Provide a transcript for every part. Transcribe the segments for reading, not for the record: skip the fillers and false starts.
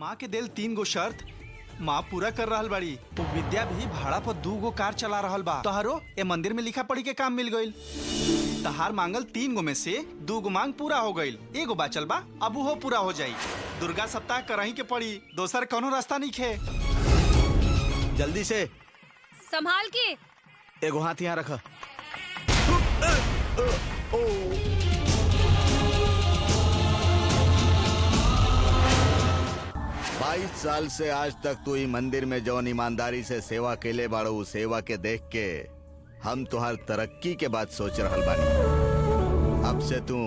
माँ के दिल 3 गो शर्त माँ पूरा कर रहल बाड़ी। वो विद्या भी भाड़ा पर 2 गो कार चला रहल बा। तोहरो ए मंदिर में लिखा पढ़ी के काम मिल गईल। तहार मांगल 3 गो में से 2 गो मांग पूरा हो गईल। 1 गो बाचल बा, अब वो पूरा हो जाई। दुर्गा सप्ताह करही के पड़ी, दोसर कोनो रास्ता नहीं खे। जल्दी से संभाल के। एगो हाथ यहाँ रखा। 22 साल से आज तक तू ही मंदिर में जौन ईमानदारी से सेवा केले बाड़ू, सेवा के देख के हम तुहार तरक्की के बात सोच रहल बानी। अब से तू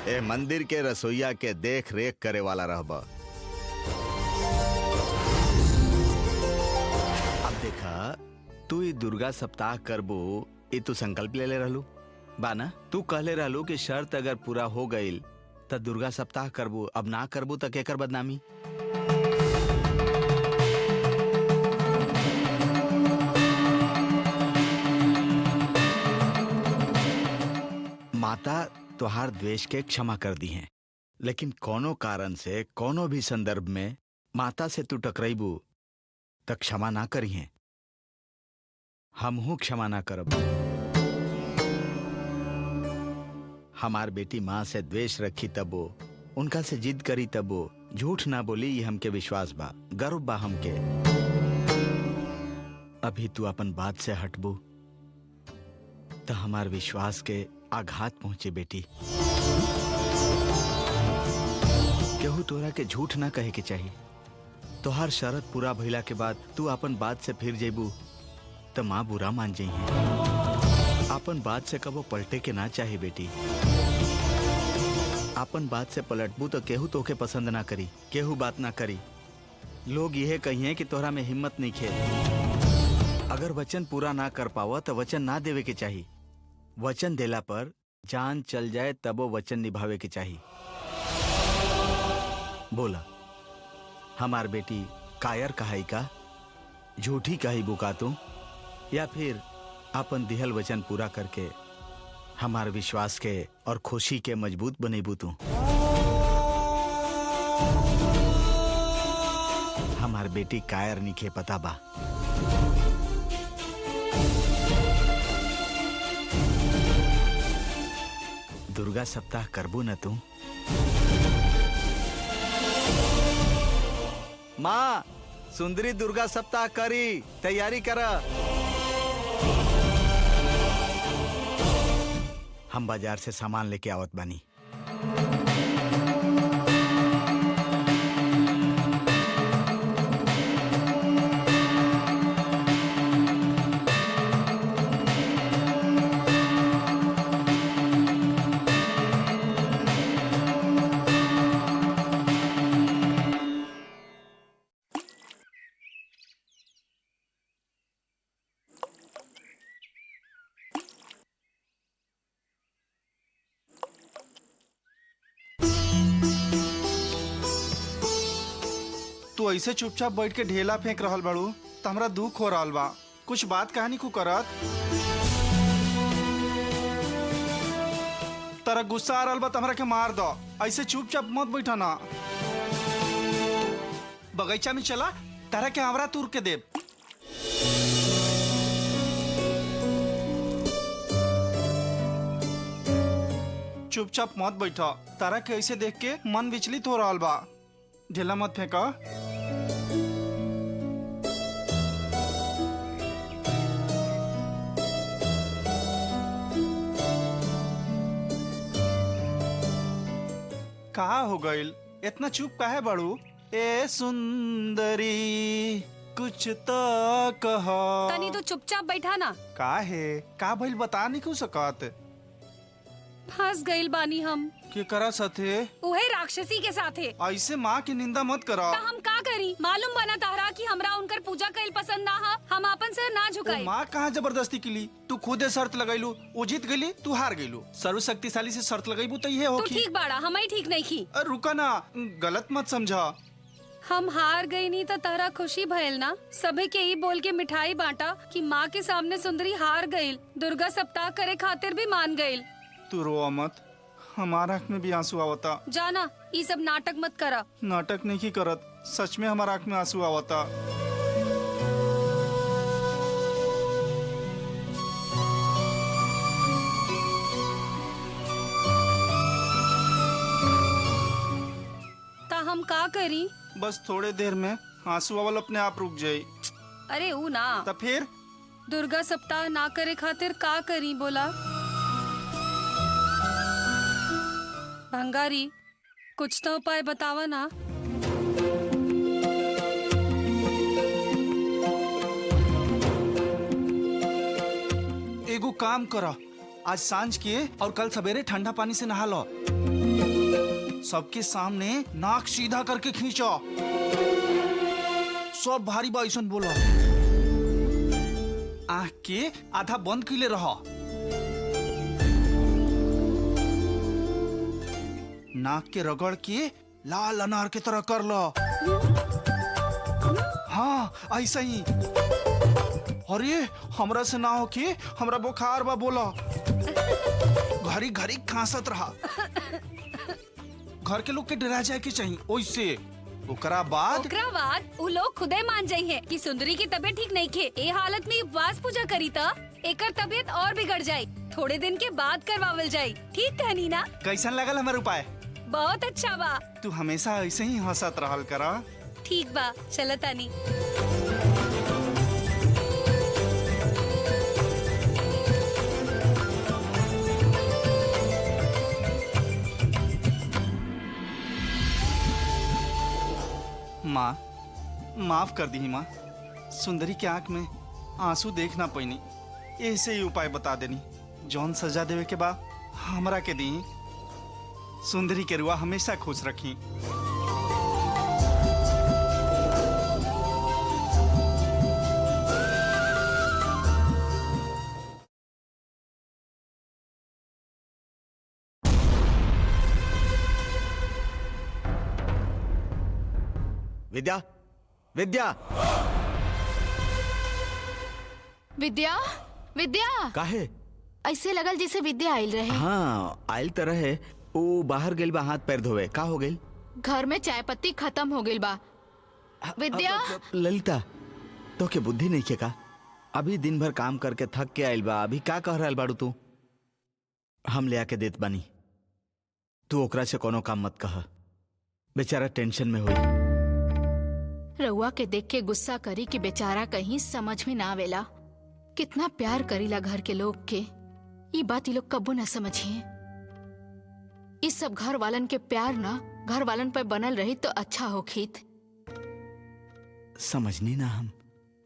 ए मंदिर के रसोईया के देख रेख करे वाला रहबा। अब देखा तू ही दुर्गा सप्ताह करबू, ये तू संकल्प ले रहलू बाना। तू कहले रहलू कि शर्त अगर पूरा हो गईल त दुर्गा सप्ताह करबू, अब ना करबू त केकर बदनामी। माता तुहार द्वेष के क्षमा कर दी हैं, लेकिन कोनो कारण से कोनो भी संदर्भ में माता से तू टकराइबू त क्षमा ना करी हैं। हमहू क्षमा ना करब। हमार बेटी माँ से द्वेष रखी तबो, उनका से जिद करी तबो, झूठ ना बोली, ये हमके विश्वास बा, गर्व बा हमके। अभी तू अपन बात से हटबू तो हमार विश्वास के आघात पहुंचे बेटी। केहू तोरा के झूठ ना कहे के चाहिए। तोहार शरत पूरा भइला के बाद तू अपन बात से फिर जेबू तो माँ बुरा मान जाई है। अपन बात से कबो पलटे के ना चाहे बेटी। अपन बात से पलटबू तो केहू तोके पसंद ना करी, केहू बात ना करी। लोग यह कहिए कि तोहरा में हिम्मत नहीं खे। अगर वचन पूरा ना कर पावा तो वचन ना देवे के चाहिए। वचन देला पर जान चल जाए तब वो वचन निभावे के चाहिए। बोला हमार बेटी कायर कहाई का, झूठी कही बुका तू, या फिर अपन दिहल वचन पूरा करके हमार विश्वास के और खुशी के मजबूत बनेबू तू। हमार बेटी कायर निखे पता बा। दुर्गा सप्ताह करबू न तू? माँ सुंदरी दुर्गा सप्ताह करी, तैयारी करा। हम बाजार से सामान लेके आवत बानी। तू ऐसे चुपचाप बैठ के ढेला फेंक रहल बाड़ू तो हमरा दुख हो रहल बा। कुछ बात कहानी को करत। तारा गुस्सा आ रहल बा तो हमरा के मार दो। ऐसे चुपचाप मत बैठा ना। बगीचा में चला, तारा के हमरा तूर के देब। चुपचाप मत बैठा। तारा के ऐसे देख के मन विचलित हो रहल बा। ढेला मत फेंका। कहा हो गईल? इतना चुप काहे बाड़ू? ए सुंदरी कुछ तो कहा। तनी तो चुपचाप बैठा ना। काहे? का भइल बता नहीं क्यों सकत? फंस गइल बानी हम। के करा साथे? उहे राक्षसी के साथे। ऐसे माँ की निंदा मत करा। ता हम का करी? मालूम बना तारा कि हमरा उनकर पूजा कइल पसंद ना हा। हम अपन सर ना झुकाई। माँ कहाँ जबरदस्ती किली? तू खुदे शर्त लगैलू, वो जीत गईली, तू हार गईलू। सर्वशक्तिशाली से शर्त लगैबू तो ये तू होखी। ठीक बाड़ा, हम ही ठीक नहीं की। रुका ना, गलत मत समझा। हम हार गई नहीं तो तारा खुशी भइल ना। सभी के ही बोल के मिठाई बांटा कि माँ के सामने सुंदरी हार गईल। दुर्गा सप्ताह करे खातिर भी मान गईल। तू रो मत, हमारा आँख में भी आंसू आवता। जाना ये सब नाटक मत करा। नाटक नहीं की करत, सच में हमारा आँख में आंसू आवता। ता हम का करी? बस थोड़े देर में आंसू आवल अपने आप रुक जाये। अरे ऊ ना, तो फिर दुर्गा सप्ताह ना करे खातिर का करी बोला? भंगारी, कुछ तो उपाय बतावा ना। एगो काम करा, आज सांझ के और कल सवेरे ठंडा पानी से नहा लो। सबके सामने नाक सीधा करके खींचो, सब भारी बाइसन बोलो। आँख के आधा बंद किले रहो। नाक के रगड़ के लाल अनार के तरह कर लो। हाँ ऐसा ही। अरे हमरा से ना हो के हमरा बुखार बा बोला। घरी घरी खांसत रहा। घर के लोग के डरा जाए के चाहिए ओइसे। ओकरा बाद उ लोग खुदे मान जाई है कि सुंदरी की तबीयत ठीक नहीं खे। ए हालत में उपवास पूजा करी ता एकर तबीयत और बिगड़ जाई। थोड़े दिन के बाद करवावल जाई। ठीक कहनी ना? कैसन लगल हमार उपाय? बहुत अच्छा बा। तू हमेशा ऐसे ही हंसत रहल करा। ठीक बा, चलत आनी। माँ माफ कर दी माँ, सुंदरी के आंख में आंसू देखना पैनी, ऐसे ही उपाय बता देनी। जौन सजा देवे के बा हमरा के दी। सुंदरी के रुआ हमेशा खुश रखी। विद्या, विद्या, विद्या, विद्या। काहे? ऐसे लगल जैसे विद्या आयल रहे। हाँ आयल तरह है। वो बाहर गेल बा हाथ पैर धोवे। का हो गेल? घर में चाय पत्ती खत्म हो गई बा। विद्या। ललिता, तो के बुद्धि नहीं के का? अभी दिन भर काम करके थक के आयल बा, अभी का कह रहल बाड़ू तू? हम ले आके देत बानी, तू ओकरा से कोनो काम मत कह, बेचारा टेंशन में होई। रउआ के देख के गुस्सा करी कि बेचारा कहीं समझ में ना आवेला। कितना प्यार करीला घर के लोग के, ये बात ये लोग कब्बो ना समझिए। इस सब घर वालन के प्यार ना घर वालन पर बनल रही तो अच्छा होखीत। समझनी ना हम।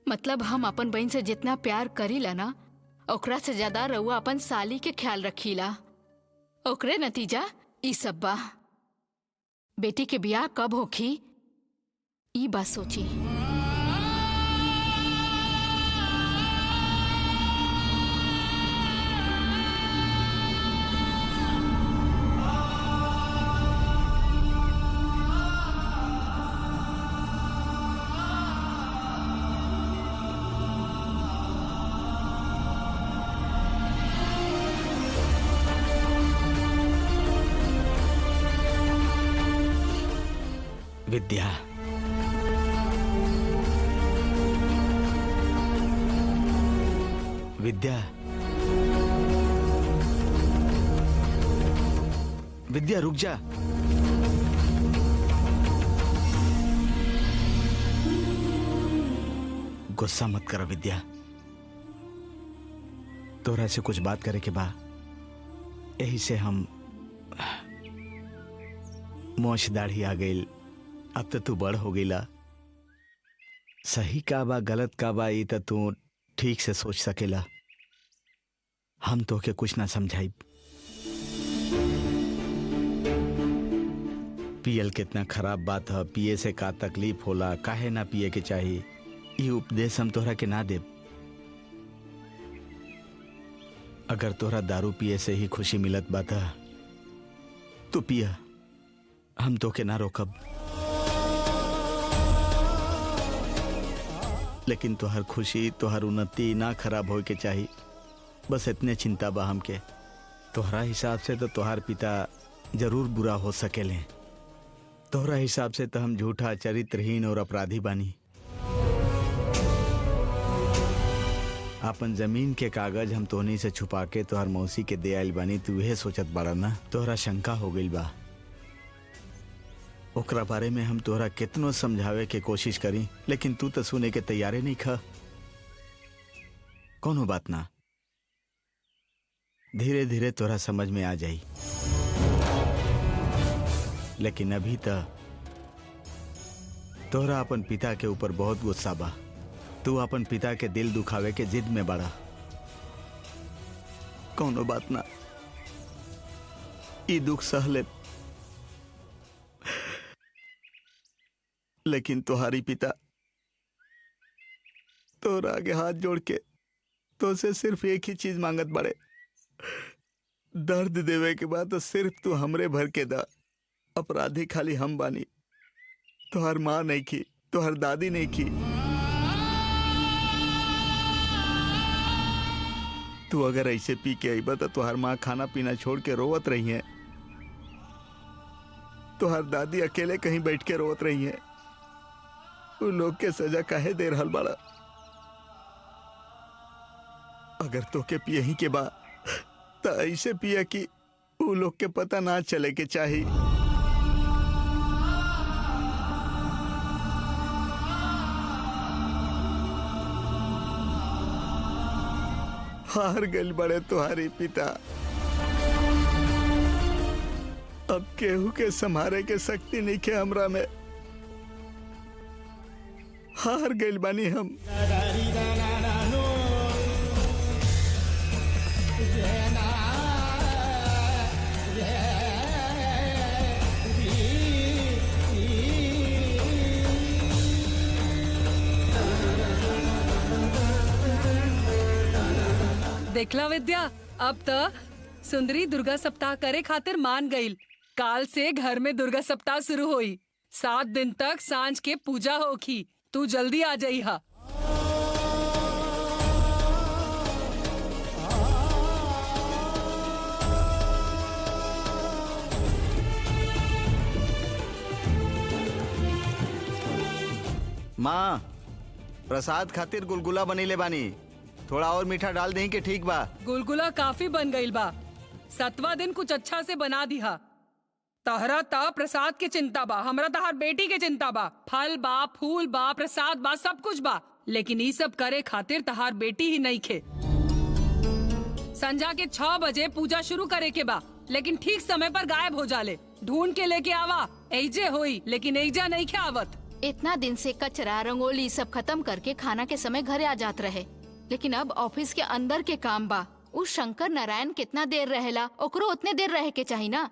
मतलब हम अपन बहन से जितना प्यार करीला ना, ओकरा से ज्यादा रउआ अपन साली के ख्याल रखीला। ओकरे नतीजा ई सब बा। बेटी के बियाह कब होखी ई बात सोची। विद्या, विद्या, विद्या रुक जा। गुस्सा मत करो विद्या, तोरा से कुछ बात करे के बा, यही से हम मोछ दाढ़ी आ गई। अब तो तू बड़ हो गईला। सही का बा गलत का बा ये तो तू ठीक से सोच सकेला। हम तो के कुछ ना समझाई। पियल कितना खराब बात है, पिए से का तकलीफ होला, काहे ना पिए के चाहिए, ये उपदेश हम तोहरा के ना देब। अगर तोहरा दारू पिए से ही खुशी मिलत बा तो पिया, हम तो के ना रोकब। लेकिन तोहर खुशी तोहर उन्नति ना खराब हो के चाहिए, बस इतने चिंता बा हमके। तोहरा हिसाब से तो तोहर पिता जरूर बुरा हो सकेले, तोहरा हिसाब से तो हम झूठा, चरित्रहीन और अपराधी बानी। अपन जमीन के कागज हम तोहनी से छुपा के तोहर मौसी के दे आइल बानी। तू यह सोचत बड़ा ना, तोहरा शंका हो गइल बा। ओकरा बारे में हम तोहरा कितनो समझावे के कोशिश करी, लेकिन तू तो सुने के तैयारे नहीं खा। कोनो बात ना, धीरे धीरे तोहरा समझ में आ जाई। लेकिन अभी तक तोहरा अपन पिता के ऊपर बहुत गुस्सा बा। तू अपन पिता के दिल दुखावे के जिद में बड़ा। कोनो बात ना, ई दुख सह ले। लेकिन तुम्हारी पिता तोरा आगे हाथ जोड़ के तो से सिर्फ एक ही चीज मांगत बड़े। दर्द देवे के बाद तो सिर्फ तू हमरे भर के दा। अपराधी खाली हम बानी, तोहर माँ नहीं की, तोहर दादी नहीं की। तू अगर ऐसे पी के आईबा तो तुहार माँ खाना पीना छोड़ के रोवत रही है। तुहार दादी अकेले कहीं बैठ के रोवत रही है। उन लोग के सजा काहे दे रहल बाड़ा? अगर तो के पिए ही के बा तो ऐसे पिया कि उन लोग के पता ना चले के चाहिए। हार गल बड़े तुम्हारी पिता। अब केहू के संभारे के शक्ति नहीं के हमरा में। हार गइल बानी हम। देखला विद्या, अब तक सुंदरी दुर्गा सप्ताह करे खातिर मान गईल। काल से घर में दुर्गा सप्ताह शुरू हुई। 7 दिन तक सांझ के पूजा होखी। तू जल्दी आ जाई हा। माँ, प्रसाद खातिर गुलगुला बनीले बानी। थोड़ा और मीठा डाल दें कि ठीक बा? गुलगुला काफी बन गईल बा। 7वां दिन कुछ अच्छा से बना दिहा। तहरा ता प्रसाद के चिंता बा, हमरा तहार बेटी के चिंता बा। फल बा, फूल बा, प्रसाद बा, सब कुछ बा, लेकिन ये सब करे खातिर तहार बेटी ही नहीं खे। संझा के 6 बजे पूजा शुरू करे के बा, लेकिन ठीक समय पर गायब हो जाले। ढूंढ के लेके आवा। एजे होई, लेकिन एजा नहीं खे आवत। इतना दिन से कचरा रंगोली सब खत्म करके खाना के समय घरे आ जात रहे, लेकिन अब ऑफिस के अंदर के काम बा। उस शंकर नारायण कितना देर रहेला, ओकरो उतने देर रहे के चाहिए ना।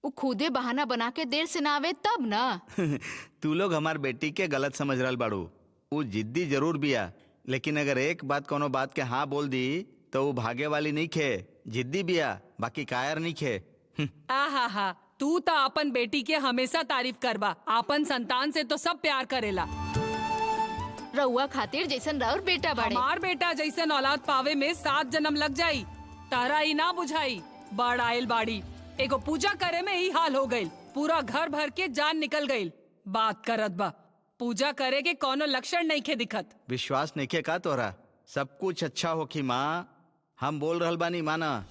वो खुदे बहाना बना के देर से ना आवे तब ना। तू लोग हमार बेटी के गलत समझ रहल बाड़ू। वो जिद्दी जरूर बिया, लेकिन अगर एक बात कोनो बात के हाँ बोल दी तो वो भागे वाली नहीं खे। जिद्दी बिया, बाकी कायर नहीं खे। आहा, तू तो अपन बेटी के हमेशा तारीफ करबा। अपन संतान से तो सब प्यार करेला। रउआ खातिर जैसन राउर बेटा बाड़े। हमार बेटा जैसन औलाद पावे में 7 जन्म लग जाई। तारा ही ना बुझाई। बड़ आयल बाड़ी, एगो पूजा करे में ही हाल हो गईल। पूरा घर भर के जान निकल गईल। बात करत बा, पूजा करे के कोनो लक्षण नहीं खे दिखत। विश्वास नहीं के का तोरा? सब कुछ अच्छा होखी माँ, हम बोल रहल बानी माना।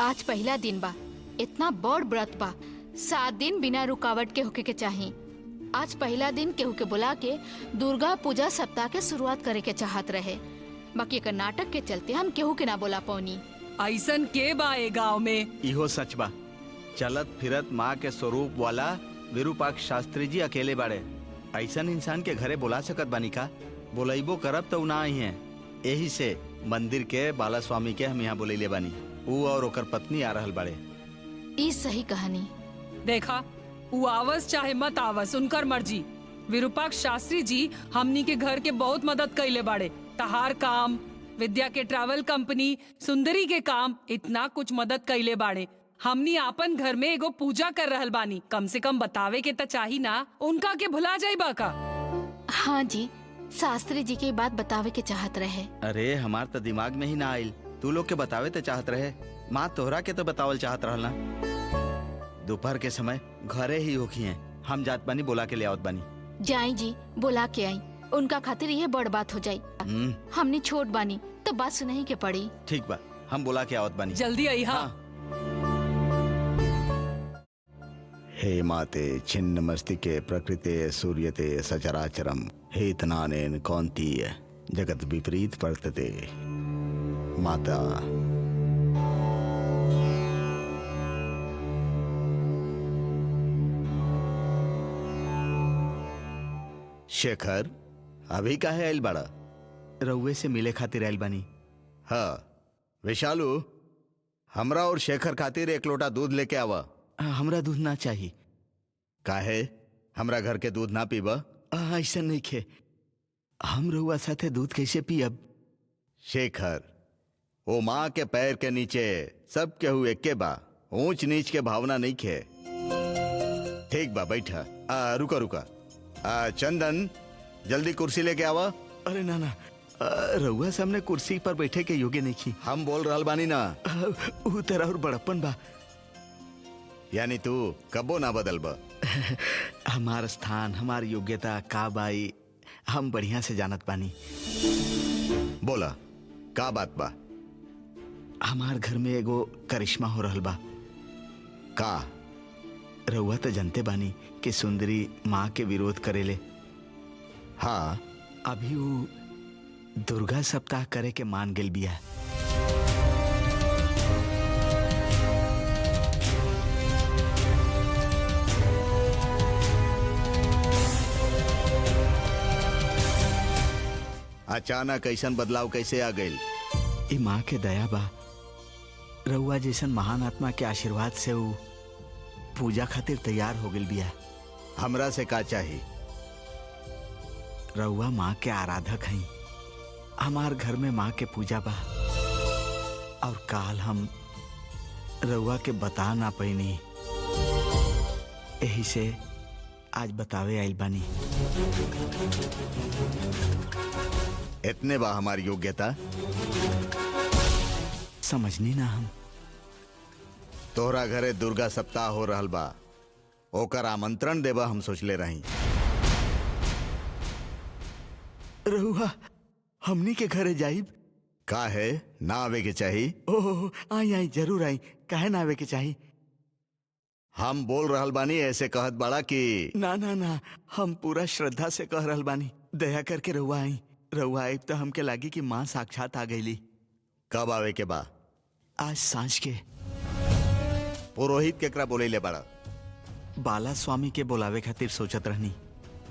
आज पहला दिन बा, इतना बड़ व्रत बा। 7 दिन बिना रुकावट के होके के चाहिए। आज पहला दिन केहू के बुला के दुर्गा पूजा सप्ताह के शुरुआत करे के चाहत रहे, बाकी एक नाटक के चलते हम केहू के ना बोला पौनी। ऐसन के बा ए गाँव में? इहो सच बा। चलत फिरत माँ के स्वरूप वाला विरूपाक्ष शास्त्री जी अकेले बाड़े। ऐसन इंसान के घरे बुला सकत बानी का? बोलाइबो करब तो ना आई हैं। यही से मंदिर के बाला स्वामी के हम यहाँ बोलैले बानी। वो और ओकर पत्नी आ रहल बाड़े। ई सही कहानी। देखा, वो आवस चाहे मत आवस, उनकर मर्जी। विरूपाक्ष शास्त्री जी हमनी के घर के बहुत मदद कइले बाड़े। तहार काम, विद्या के ट्रैवल कंपनी, सुंदरी के काम, इतना कुछ मदद कइले बाड़े। हमनी आपन घर में एगो पूजा कर रहल बानी, कम से कम बतावे के त चाही ना। उनका के भुला जाइबा का? हाँ जी, शास्त्री जी के बात बतावे के चाहत रहे। अरे हमार तो दिमाग में ही ना आइल। तू लोग के बतावे तो चाहत रहे। माँ तोहरा के तो बतावल चाहत रहल ना। दोपहर के समय घरे ही होखी हैं। हम जात बानी, बोला के ले आवत बानी। जाई जी, बुला के आई। उनका खातिर ये बड़ बात हो जाई। हमने छोट बानी तो बात सुनही के पड़ी। ठीक बा, हम बोला के आवत बानी। जल्दी आई। हाँ, हे माते छिन्न मस्तिके प्रकृते सूर्यते सचराचरम हे तनानेन कौन्तीय जगत विपरीत वर्तते। माता शेखर, अभी काहे आइल बड़ा? रउए से मिले खातिर आइल बानी। हाँ विशालू, हमरा और शेखर खातिर एक लोटा दूध लेके आवा। हमरा दूध ना चाहिए। काहे? हमरा घर के दूध ना पीबा? ऐसा नहीं खे, हम रउआ साथे दूध कैसे पियब? शेखर, वो माँ के पैर के नीचे सब केहू एके बा, ऊंच नीच के भावना नहीं खे। ठीक बा, बैठा। रुका रुका। चंदन, जल्दी कुर्सी लेके आवा। अरे ना ना, रउआ सामने कुर्सी पर बैठे के योग्य नहीं की। हम बोल रहल बानी ना। ऊ तेरा और बड़प्पन बा। यानी तू कबो ना बदल बा। हमार स्थान, हमार योग्यता का बाई हम बढ़िया से जानत बानी। बोला, का बात बा? हमार घर में एगो करिश्मा हो रहल बा। का? रउआ तो जानते बानी कि सुंदरी माँ के विरोध करेले। हाँ, अभी वो दुर्गा सप्ताह करे के मान गेल बिया। अचानक ऐसन बदलाव कैसे आ गई? ई माँ के दया बा। रउआ जैसन महान आत्मा के आशीर्वाद से वो पूजा खातिर तैयार हो गई बिया। हमरा से का चाहिए? रउआ माँ के आराधक हैं। हमार घर में माँ के पूजा बा और काल हम रउआ के बता ना पैनी, यही से आज बतावे आइल बानी। इतने बा हमारी योग्यता? समझनी ना हम। तोहरा घरे दुर्गा सप्ताह हो रहल बा, ओकर आमंत्रण देबा हम सोचले रही। रउआ हमनी के घरे जाइब? का है, ना आवे के चाहिए? ओह, आई आई, जरूर आई। काहे ना आवे के चाहिए? हम बोल रहल बानी ऐसे कहत बड़ा कि ना ना ना, हम पूरा श्रद्धा से कह रहल बानी। दया करके रउआ आई। रउआ आइब तो हमके लागी कि माँ साक्षात आ गईली। कब आवे के बा? आज सांझ के। पुरोहित केकरा बोले बड़ा? बाला स्वामी के बुलावे खातिर सोचत रहनी।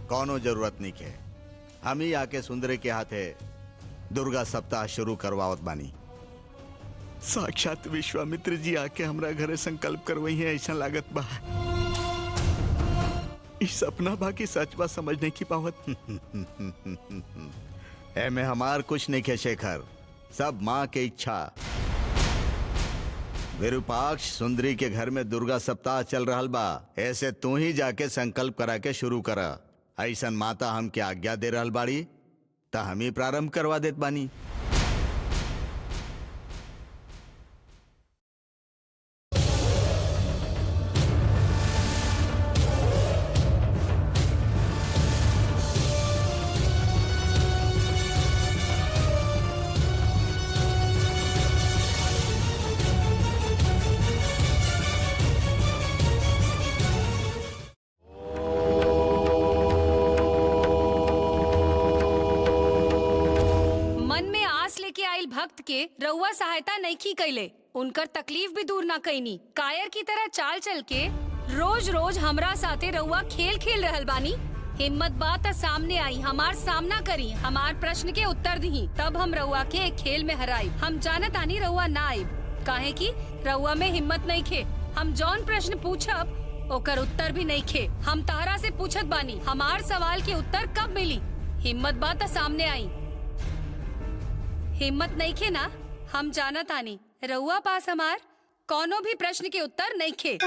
कौनो जरूरत नहीं के, हम ही आके सुंदरी के हाथे दुर्गा सप्ताह शुरू करवावत बानी। साक्षात विश्वामित्र जी आके हमरा घरे संकल्प करवई है, ऐसा लागत बा। इस सपना बा की सच बा समझ नहीं की पावत। एमे हमार कुछ नहीं के शेखर, सब माँ के इच्छा। विरूपाक्ष सुंदरी के घर में दुर्गा सप्ताह चल रहल बा, ऐसे तू ही जाके संकल्प करा के शुरू करा। ऐसन माता हम के आज्ञा दे रहल बाड़ी ता हम ही प्रारंभ करवा देत बानी। भक्त के रउआ सहायता नहीं की कैले, उनकर तकलीफ भी दूर ना कैनी। कायर की तरह चाल चल के रोज रोज हमरा साथे रउआ खेल खेल रहल बानी। हिम्मत बात सामने आई, हमार सामना करी, हमार प्रश्न के उत्तर दी, तब हम रउआ के एक खेल में हराई। हम जानत आनी रउआ ना आइब, काहे की रउआ में हिम्मत नहीं खे। हम जौन प्रश्न पूछब ओकर उत्तर भी नहीं खे। हम तहरा से पूछत बानी, हमार सवाल के उत्तर कब मिली? हिम्मत बात सामने आई। हिम्मत नहीं खे ना? हम जानत आनी रउआ पास हमार कौनो भी प्रश्न के उत्तर नहीं खे।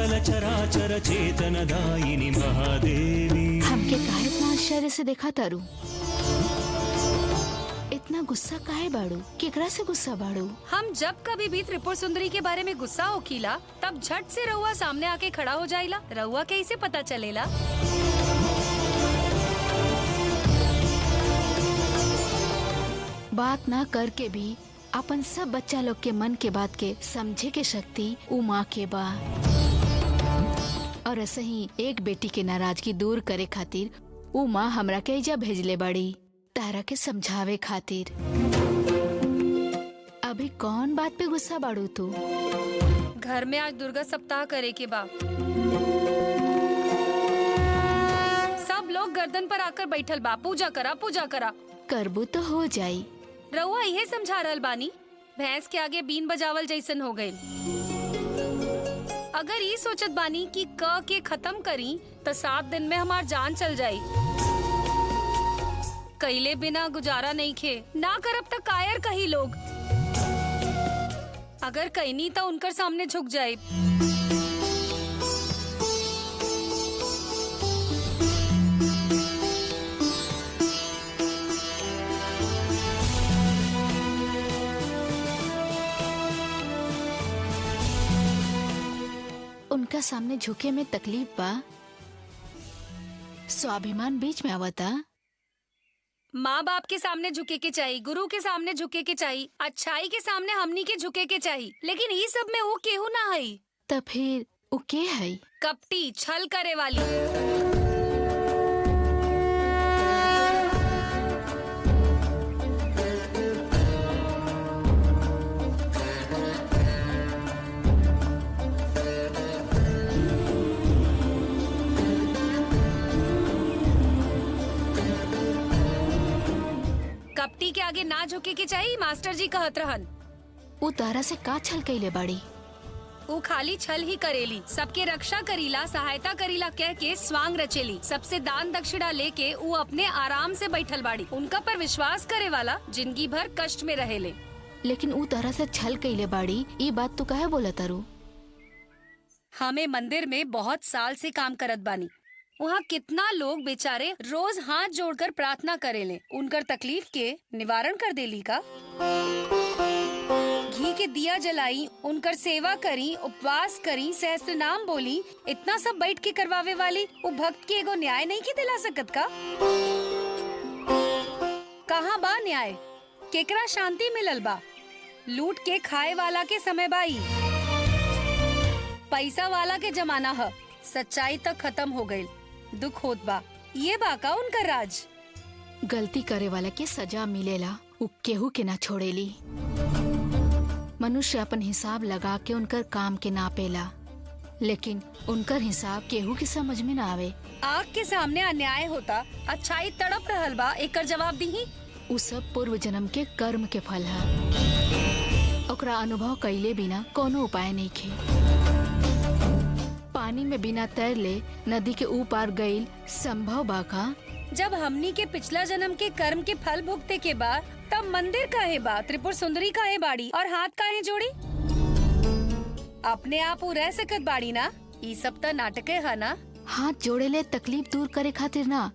सकल चराचर चेतनदायिनी महादेवी। हमके काहे इतना आश्चर्य से देखा तारू? इतना गुस्सा काहे बाड़ू? केकरा से गुस्सा बाड़ू? हम जब कभी भी त्रिपुर सुंदरी के बारे में गुस्सा होखीला तब झट से रउआ सामने आके खड़ा हो जाइला। रउआ कैसे पता चलेला? बात ना करके भी अपन सब बच्चा लोग के मन के बात के समझे के शक्ति उ माँ के बा। और ऐसे ही एक बेटी के नाराजगी दूर करे खातिर उ माँ हमरा के एजा भेजले बाड़ी, तारा के समझावे खातिर। अभी कौन बात पे गुस्सा बाड़ू तू? घर में आज दुर्गा सप्ताह करे के बा। सब लोग गर्दन पर आकर बैठल बा, पूजा करा पूजा करा। करबू तो हो जाई। रउआ इहे समझा रहल बानी, भैंस के आगे बीन बजावल जैसन हो गए। अगर ये सोचत बानी कि क के खत्म करी तो 7 दिन में हमार जान चल जाई। कैले बिना गुजारा नहीं खे, ना करब तक कायर कही लोग। अगर कहनी तो उनकर सामने झुक जाए। उनका सामने झुके में तकलीफ बा, स्वाभिमान बीच में आवता। माँ बाप के सामने झुके के चाहिए, गुरु के सामने झुके के चाहिए, अच्छाई के सामने हमनी के झुके के चाहिए। लेकिन ये सब में वो केहू ना है। तब फिर वो के है? कपटी, छल करे वाली। कपटी के आगे ना झुके के चाहिए, मास्टर जी कहत रहन। वो तारा से का छल कैले बाड़ी? वो खाली छल ही करेली, सबके रक्षा करीला, सहायता करीला कह के स्वांग रचेली। सबसे दान दक्षिणा लेके वो अपने आराम से बैठल बाड़ी। उनका पर विश्वास करे वाला जिंदगी भर कष्ट में रहेले। लेकिन वो तारा से छल कैले बाड़ी, ये बात तू काहे बोला तारू? हमें मंदिर में बहुत साल से काम करत बानी। वहाँ कितना लोग बेचारे रोज हाथ जोड़कर प्रार्थना करेले। उनकर तकलीफ के निवारण कर देली का। घी के दिया जलाई, उनकर सेवा करी, उपवास करी, सहस्त्र नाम बोली। इतना सब बैठ के करवावे वाली वो भक्त के एगो न्याय नहीं की दिला सकत का? कहाँ बा न्याय? केकरा शांति मिलल बा? लूट के खाए वाला के समय बाई, पैसा वाला के जमाना है। सच्चाई तक खत्म हो गई। दुख होत बा, ये बाका उनका राज। गलती करे वाला के सजा मिलेला, उ केहू के ना छोड़ेली। मनुष्य अपन हिसाब लगा के उनकर काम के नापेला, लेकिन उनकर हिसाब केहू के समझ में ना आवे। आग के सामने अन्याय होता, अच्छाई तड़प रहल बा, एकर जवाब दी। उ सब पूर्व जन्म के कर्म के फल है। ओकरा अनुभव कैले बिना कोनो उपाय नहीं खे। पानी में बिना तैरले नदी के ऊपर गईल संभव बाका? जब हमनी के पिछला जन्म के कर्म के फल भुगते के बाद तब मंदिर काहे बा, त्रिपुर सुंदरी काहे बाड़ी और हाथ काहे जोड़ी? अपने आप वो रह सकत बाड़ी ना? ये सब तो नाटक है ना? हाथ जोड़े ले तकलीफ दूर करे खातिर ना,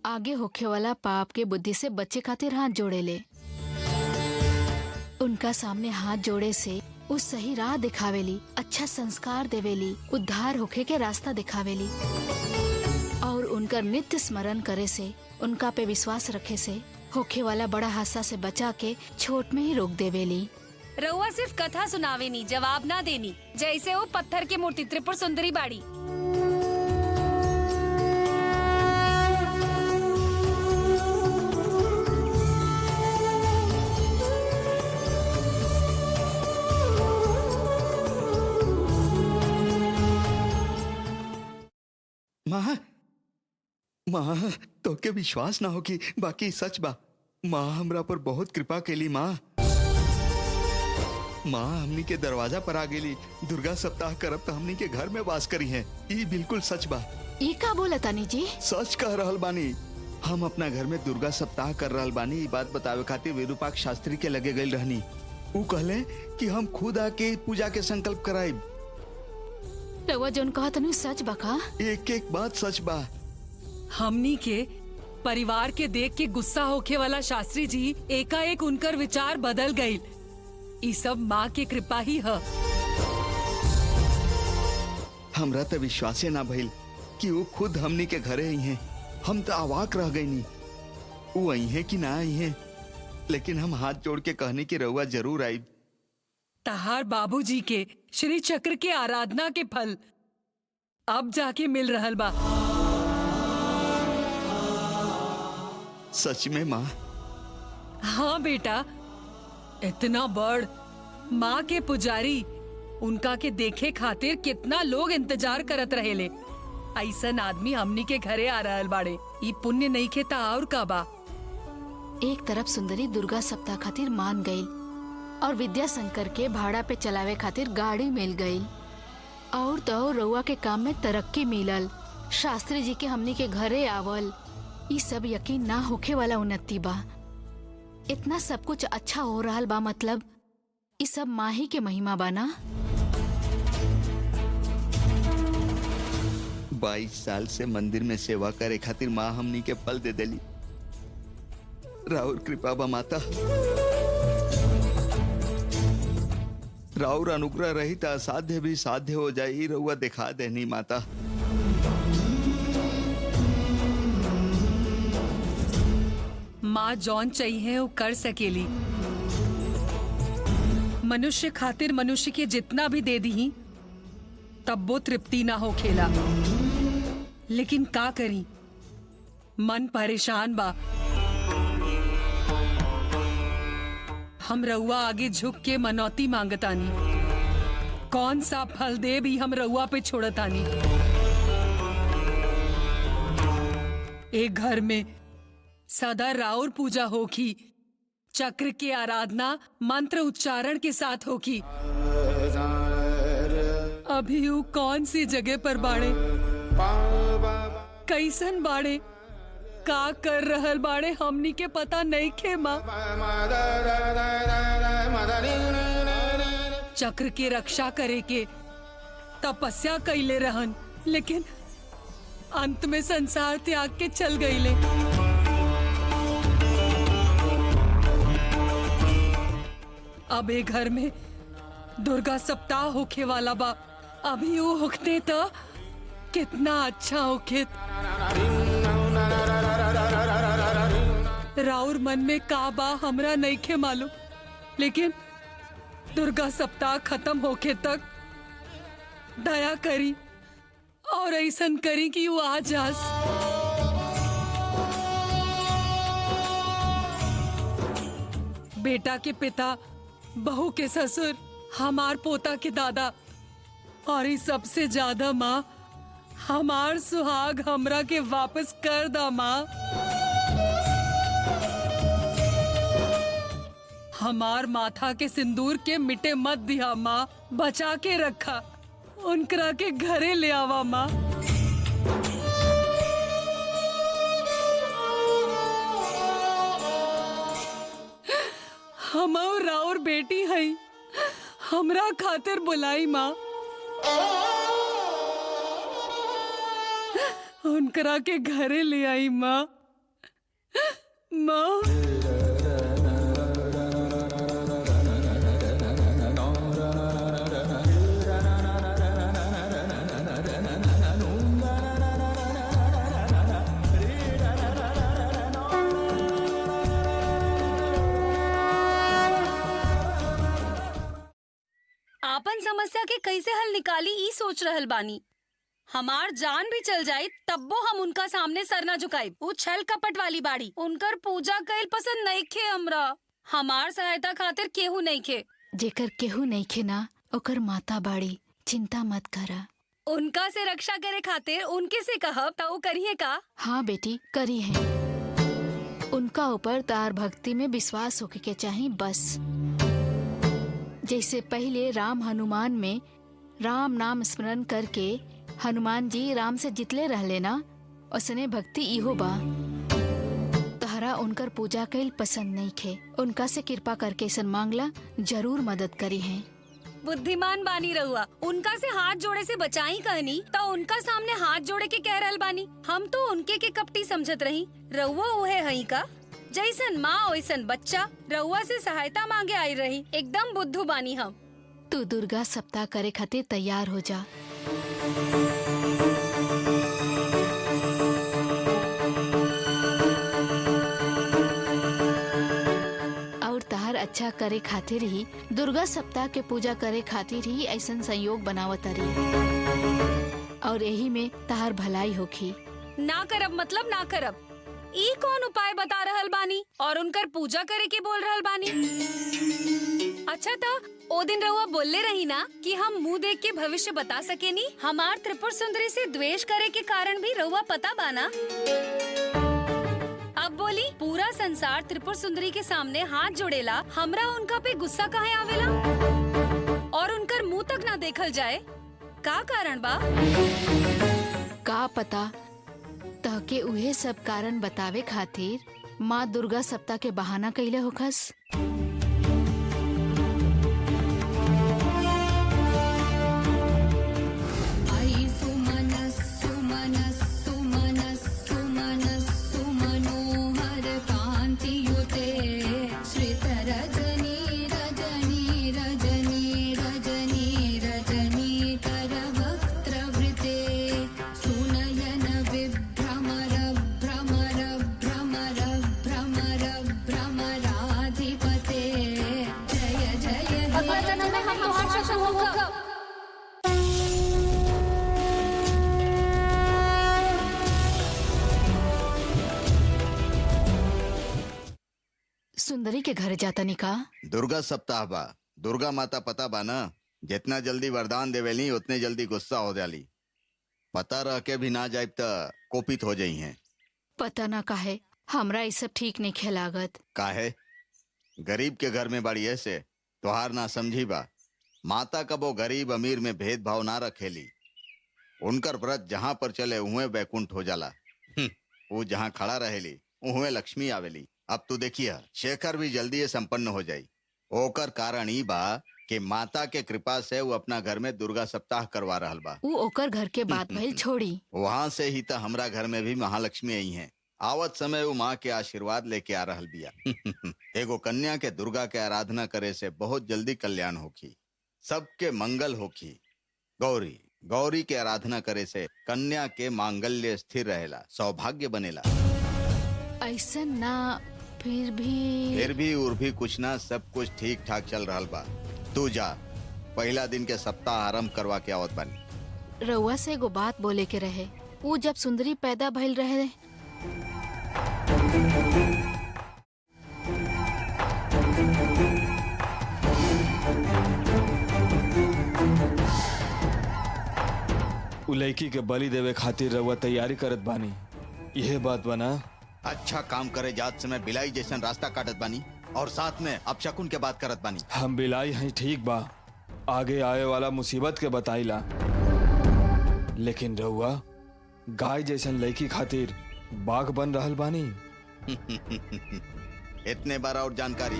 आगे होखे वाला पाप के बुद्धि से बचे खातिर हाथ जोड़े ले। उनका सामने हाथ जोड़े से उस सही राह दिखावेली, अच्छा संस्कार देवेली, उद्धार होखे के रास्ता दिखावेली। और उनका नित्य स्मरण करे से, उनका पे विश्वास रखे से होखे वाला बड़ा हादसा से बचा के छोट में ही रोक देवेली। रउआ सिर्फ कथा सुनावे नी, जवाब ना देनी। जैसे वो पत्थर की मूर्ति त्रिपुर सुंदरी बाड़ी। माँ माँ तो के विश्वास ना होगी, बाकी सच बा। माँ हमरा पर बहुत कृपा केली। माँ हमनी के दरवाजा पर आ गेली। दुर्गा सप्ताह करब तो हमनी के घर में वास करी है। ये बिल्कुल सच बा। ये का बोला तानी जी? सच कह रहल बानी। हम अपना घर में दुर्गा सप्ताह कर रहल बानी। ये बात बतावे खातिर विरूपाक्ष शास्त्री के लगे गई रहनी। वो कहले कि हम खुद आके पूजा के संकल्प कराइब। रउआ जोन कहा तनु सच बका? एक एक बात सच बा। हमनी के परिवार के देख के गुस्सा होके वाला शास्त्री जी एकाएक उनकर विचार बदल गई। ई सब माँ के कृपा ही है। हमरा तो विश्वासे ना भइल कि वो खुद हमनी के घरे आई हैं। हम तो अवाक रह गई नी वो आई हैं कि ना आई हैं, लेकिन हम हाथ जोड़ के कहने की रउआ जरूर आई। तहार बाबूजी के श्री चक्र के आराधना के फल अब जाके मिल रहल बा। सच में माँ? हाँ बेटा, इतना बड़ माँ के पुजारी उनका के देखे खातिर कितना लोग इंतजार करत रहेले। ऐसन आदमी हमनी के घरे आ रहल बाड़े, ई पुण्य नहीं खेता और का बा। एक तरफ सुंदरी दुर्गा सप्ताह खातिर मान गई और विद्या शंकर के भाड़ा पे चलावे खातिर गाड़ी मिल गई, और तो रउआ के काम में तरक्की मिलल। शास्त्री जी के हमनी के घरे आवल, ई सब यकीन ना होखे वाला उन्नति बा। इतना सब कुछ अच्छा हो रहा बा, मतलब ई सब माँ ही के महिमा बा ना। 22 साल से मंदिर में सेवा करे खातिर माँ हमनी के फल दे देली। राउर कृपा बा माता। राउर अनुग्रह रही तो असाध्य भी साध्य हो जाए, रउआ दिखा देनी माता। माँ जौन चाहिए वो कर सकेली। मनुष्य खातिर मनुष्य के जितना भी दे दी तब वो तृप्ति ना हो खेला, लेकिन का करी, मन परेशान बा। हम रउआ आगे झुक के मनौती मांगतानी, कौन सा फल दे भी हम रउआ पे छोड़तानी। एक घर में सदा राउर पूजा होगी, चक्र की आराधना मंत्र उच्चारण के साथ होगी। अभी वो कौन सी जगह पर बाड़े, कैसन बाड़े, का कर रहल बाड़े, हमनी के पता नहीं खे माँ। चक्र की रक्षा करे के तपस्या कैले रहन, लेकिन अंत में संसार त्याग के चल गईले। अब ए घर में दुर्गा सप्ताह होखे वाला बा, अभी वो होते तो कितना अच्छा होखे। राउर मन में का बा हमरा नहीं खे मालूम, लेकिन दुर्गा सप्ताह खत्म होके तक दया करी और ऐसन करी कि वो आ जास। बेटा के पिता, बहू के ससुर, हमार पोता के दादा, और इस सबसे ज्यादा माँ, हमार सुहाग हमरा के वापस कर दा माँ। हमार माथा के सिंदूर के मिटे मत दिया माँ, बचा के रखा, उनकरा के घरे ले आवा माँ। हम राउर बेटी हई, हमरा खातिर बुलाई माँ। उनकरा के घरे ले आई माँ। माँ आपन समस्या के कैसे हल निकाली ई सोच रहल बानी। हमार जान भी चल जाई तब्बो हम उनका सामने सर न झुकाई। वो छल कपट वाली बाड़ी, उनकर पूजा कैल पसंद नहीं खे हमरा। हमार सहायता खातिर केहू नहीं खे। जेकर केहू नहीं खे ना, ओकर माता बाड़ी, चिंता मत करा। उनका से रक्षा करे खातिर उनके से कहब तो करिए का? हाँ बेटी, करी है। उनका ऊपर तार भक्ति में विश्वास होके के चाहिए बस। जैसे पहले राम हनुमान में राम नाम स्मरण करके हनुमान जी राम से जितले रहले ना, उसने भक्ति इहो बा। तहरा उनकर पूजा कैल पसंद नहीं खे, उनका से कृपा करके सन मांगला, जरूर मदद करी है। बुद्धिमान बानी रहुआ। उनका से हाथ जोड़े से बचाई कहनी तो उनका सामने हाथ जोड़े के कह रहल बानी। हम तो उनके के कपटी समझत रही। रहुआ उहे हई का? जैसन माँ वैसन बच्चा। रहुआ से सहायता मांगे आई रही। एकदम बुद्धू बानी हम। तू दुर्गा सप्ताह करे खातिर तैयार हो जा। और तहार अच्छा करे खातिर ही दुर्गा सप्ताह के पूजा करे खातिर ही ऐसन संयोग बनावत रही। और यही में तहार भलाई होखी। ना करब मतलब ना करब। ई कौन उपाय बता रहल बानी और उनकर पूजा करे के बोल रहल बानी? अच्छा था ओ दिन रहुआ बोलले रही ना कि हम मुंह देख के भविष्य बता सकेनी। हमार त्रिपुर सुंदरी से द्वेष करे के कारण भी रहुआ पता बाना। अब बोली, पूरा संसार त्रिपुर सुंदरी के सामने हाथ जोड़ेला, हमरा उनका पे गुस्सा काहे आवेला और उनकर मुंह तक ना देखल जाए? का कारण बा? का पता, तहके उहे सब कारण बतावे खातिर माँ दुर्गा सप्ताह के बहाना कइले होखस। सुंदरी के घर जाता निका। दुर्गा सप्ताह बा। दुर्गा माता पता बा ना, जितना जल्दी वरदान देवेली उतने जल्दी गुस्सा हो जाली। पता रह के भी ना जाए तो कोपित हो जाई हैं। पता ना काहे हमरा ये सब ठीक नहीं खेलागत। काहे? गरीब के घर में बाड़ी ऐसे तोहार ना समझी बा। माता कबो गरीब अमीर में भेदभाव ना रखेली। उनकर व्रत जहाँ पर चले उहे वैकुंठ हो जाला। वो जहाँ खड़ा रहेली उहे लक्ष्मी आवेली। अब तू देखिए शेखर भी जल्दी संपन्न हो जाई। ओकर कारण ई बा कि माता के कृपा से वो अपना घर में दुर्गा सप्ताह करवा रहल बा। वो ओकर घर के बात भइल छोड़ी। वहाँ से ही तो हमरा घर में भी महालक्ष्मी आई हैं। आवत समय वो माँ के आशीर्वाद लेके आ रहल बिया। एगो कन्या के दुर्गा के आराधना करे से बहुत जल्दी कल्याण होखी, सबके मंगल होखी। गौरी गौरी के आराधना करे से कन्या के मांगल्य स्थिर रहेला, सौभाग्य बनेला। ऐसा ना फिर भी और भी कुछ ना, सब कुछ ठीक ठाक चल रहा बा। तू जा, पहला दिन के सप्ताह आरंभ करवा के आवत बानी। रउआ से एगो बात बोले के रहे। वो जब सुंदरी पैदा भइल रहे उ लड़की के बलि देवे खातिर रउआ तैयारी करत बानी, यह बात बना। अच्छा काम करे जात समय बिलाई जैसन रास्ता काटत बानी और साथ में अपशकुन के बात करत बानी। हम बिलाई हैं ठीक बा, आगे आए वाला मुसीबत के बताइला, लेकिन रउआ गाय जैसन लड़की खातिर बाघ बन रहल बानी। इतने बार और जानकारी।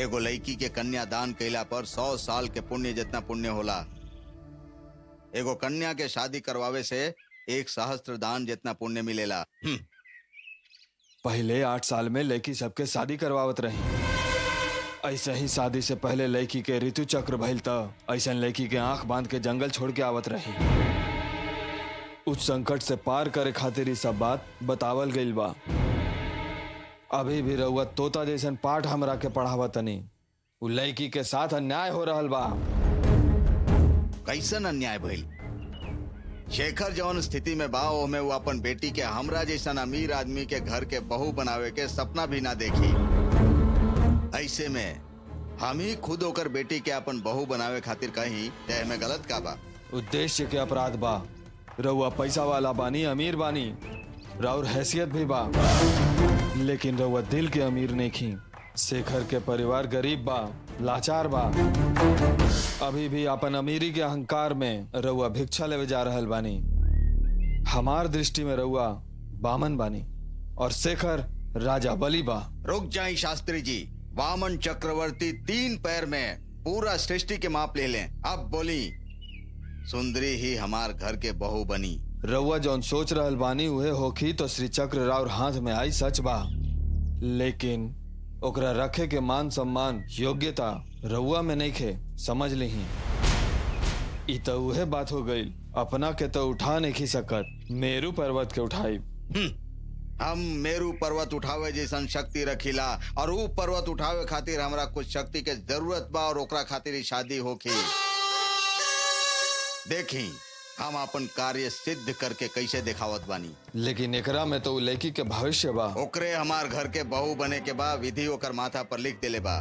एगो लड़की के कन्या दान कैला पर 100 साल के पुण्य जितना पुण्य होला। एगो कन्या के शादी करवावे से 1 सहस्त्र दान जितना पुण्य मिलेला। पहले 8 साल में लड़की सबके शादी करवावत रही। ऐसे ही शादी से पहले लड़की के ऋतु चक्र भइल त ऐसन लड़की के आंख बांध के जंगल छोड़ के आवत रही। उस संकट से पार करे खातिर ही सब बात बतावल गइल बा। अभी भी रउआ तोता जैसन पाठ हमरा के पढ़ावतनी। उ लड़की के साथ अन्याय हो रहल बा। कैसन अन्याय भइल? शेखर जौन स्थिति में बा ओमे वो अपन बेटी के हमरा जैसन अमीर आदमी के घर के बहू बनावे के सपना भी ना देखी। ऐसे में हम ही खुद होकर बेटी के अपन बहू बनावे खातिर कहीं तय में गलत का बा? उद्देश्य के अपराध बा। रउआ पैसा वाला बानी, अमीर बानी, राउर हैसियत भी बा, लेकिन रउआ दिल के अमीर नहीं। शेखर के परिवार गरीब बा, लाचार बा। अभी भी अपन अमीरी के अहंकार में रउआ भिक्षा लेवे जा रहल बानी। हमार दृष्टि में रउआ बामन बानी और शेखर राजा बलि बा। रुक जाई शास्त्री जी। वामन चक्रवर्ती 3 पैर में पूरा सृष्टि के माप ले लें। अब बोली, सुंदरी ही हमार घर के बहू बनी। रउआ जौन सोच रहल बानी उहे होखी तो श्री चक्र राउर हाथ में आई सच बा, लेकिन ओकरा रखे के मान सम्मान योग्यता रउआ में नहीं खे, समझ लीही। ई तो उहे बात हो गई, अपना के तो उठा नहीं सकत, मेरू पर्वत के उठाई। हम मेरू पर्वत उठावे जैसन शक्ति रखीला और ऊ पर्वत उठावे खातिर हमरा कुछ शक्ति के जरूरत बा और ओकरा खातिर ही शादी होखी। देखी हम अपन कार्य सिद्ध करके कैसे दिखावत बानी। लेकिन एकरा में तो लड़की के भविष्य बा। ओकरे हमार घर के बहू बने के बा विधि ओकर माथा पर लिख देले बा,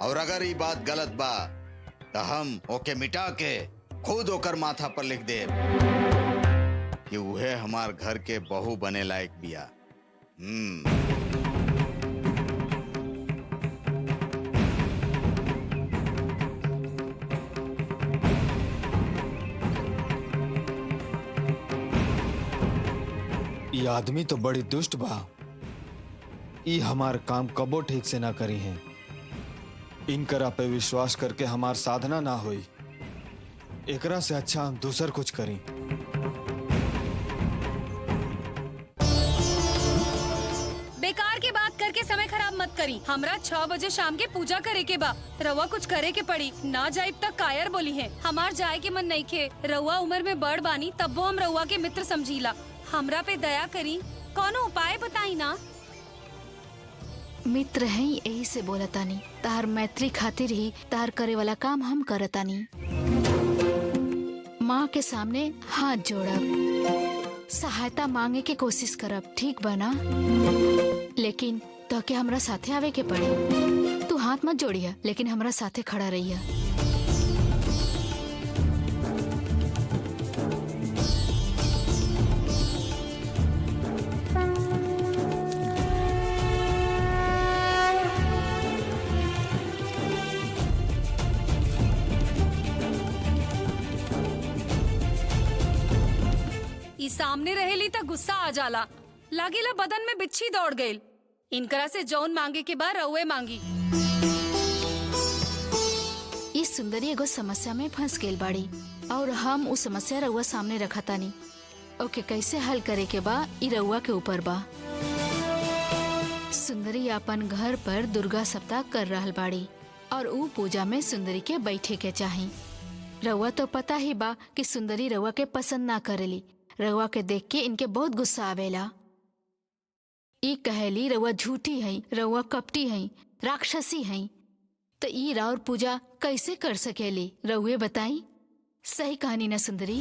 और अगर ये बात गलत बा तो हम ओके मिटा के खुद ओकर माथा पर लिख दे कि उहे हमार घर के बहू बने लायक बिया। ये आदमी तो बड़ी दुष्ट बा, ई हमार काम कबो ठीक से ना करी है। इनकरा पे विश्वास करके हमार साधना ना हुई, एकरा से अच्छा हम दूसर कुछ करी। बेकार की बात करके समय खराब मत करी। हमरा 6 बजे शाम के पूजा करे के बा, रउआ कुछ करे के पड़ी। ना जाइब तक कायर बोली है, हमार जाए के मन नहीं खे। रउआ उम्र में बड़ बानी तब वो हम रउआ के मित्र समझीला, हमरा पे दया करी, कोनो उपाय बताई ना। मित्र हैं यही से बोलतानी, तार मैत्री खातिर ही तार करे वाला काम हम करतानी। माँ के सामने हाथ जोड़ब, सहायता मांगे के कोशिश करब, ठीक बना? लेकिन तो के हमरा साथे आवे के पड़ी। तू हाथ मत जोड़िया, लेकिन हमरा साथे खड़ा रहिया। सामने रहेली त गुस्सा आ जाला, लागेला बदन में बिच्छी दौड़ गईल। इनकरा से जौन मांगे के बाद रउए मांगी। इस सुंदरी एगो समस्या में फंस गेल बाड़ी और हम उस समस्या रउआ सामने रखतानी। ओके कैसे हल करे के बा ई रउआ के ऊपर बा। सुंदरी अपन घर पर दुर्गा सप्ताह कर रहल बाड़ी और ऊ पूजा में सुंदरी के बैठे के चाही। रउआ तो पता ही बा कि सुंदरी रउआ के पसंद ना करेली। रउआ के देख के इनके बहुत गुस्सा आवेला। ई कहेली रउआ झूठी है, रउआ कपटी है, राक्षसी है। तो ई राउर पूजा कैसे कर सकेली? रउए बताई। सही कहानी ना सुंदरी?